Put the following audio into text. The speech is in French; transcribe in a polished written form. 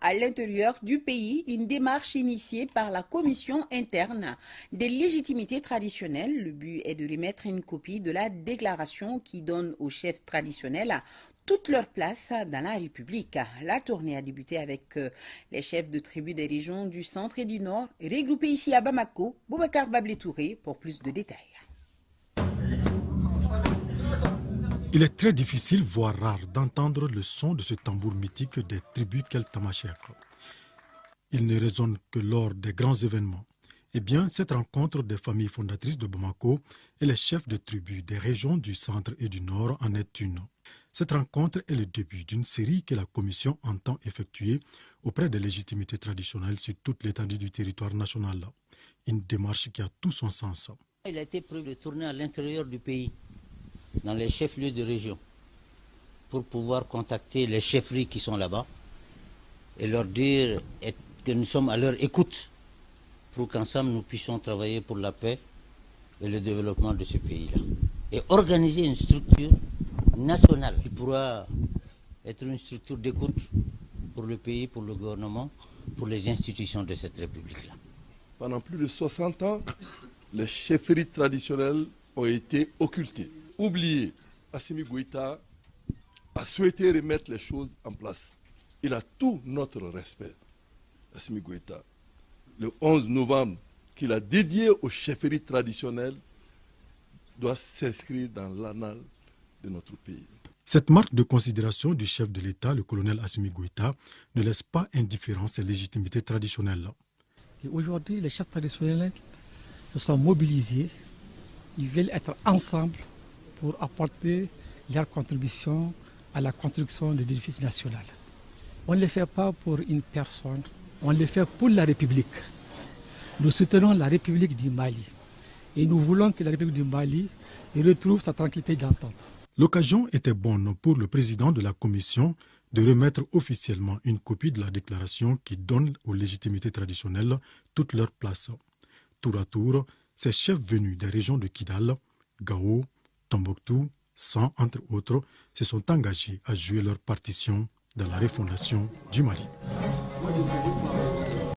à l'intérieur du pays une démarche initiée par la commission interne des légitimités traditionnelles. Le but est de remettre une copie de la déclaration qui donne aux chefs traditionnels toute leur place dans la République. La tournée a débuté avec les chefs de tribus des régions du centre et du nord, regroupés ici à Bamako. Boubacar Bablé-Touré pour plus de détails. Il est très difficile, voire rare, d'entendre le son de ce tambour mythique des tribus Keltamachek. Il ne résonne que lors des grands événements. Eh bien, cette rencontre des familles fondatrices de Bamako et les chefs de tribus des régions du centre et du nord en est une. Cette rencontre est le début d'une série que la Commission entend effectuer auprès des légitimités traditionnelles sur toute l'étendue du territoire national. Une démarche qui a tout son sens. Il a été prévu de tourner à l'intérieur du pays, dans les chefs-lieux de région, pour pouvoir contacter les chefferies qui sont là-bas et leur dire que nous sommes à leur écoute pour qu'ensemble nous puissions travailler pour la paix et le développement de ce pays-là. Et organiser une structure nationale qui pourra être une structure d'écoute pour le pays, pour le gouvernement, pour les institutions de cette République-là. Pendant plus de 60 ans, les chefferies traditionnelles ont été occultées, oubliées. Assimi Goïta a souhaité remettre les choses en place. Il a tout notre respect, Assimi Goïta. Le 11 novembre qu'il a dédié aux chefferies traditionnelles doit s'inscrire dans l'annale de notre pays. Cette marque de considération du chef de l'État, le colonel Assimi Goïta, ne laisse pas indifférent ses légitimités traditionnelles. Aujourd'hui, les chefs traditionnels se sont mobilisés. Ils veulent être ensemble pour apporter leur contribution à la construction de l'édifice national. On ne le fait pas pour une personne, on le fait pour la République. Nous soutenons la République du Mali et nous voulons que la République du Mali retrouve sa tranquillité d'entente. L'occasion était bonne pour le président de la commission de remettre officiellement une copie de la déclaration qui donne aux légitimités traditionnelles toute leur place. Tour à tour, ces chefs venus des régions de Kidal, Gao, Tombouctou, San, entre autres, se sont engagés à jouer leur partition dans la refondation du Mali.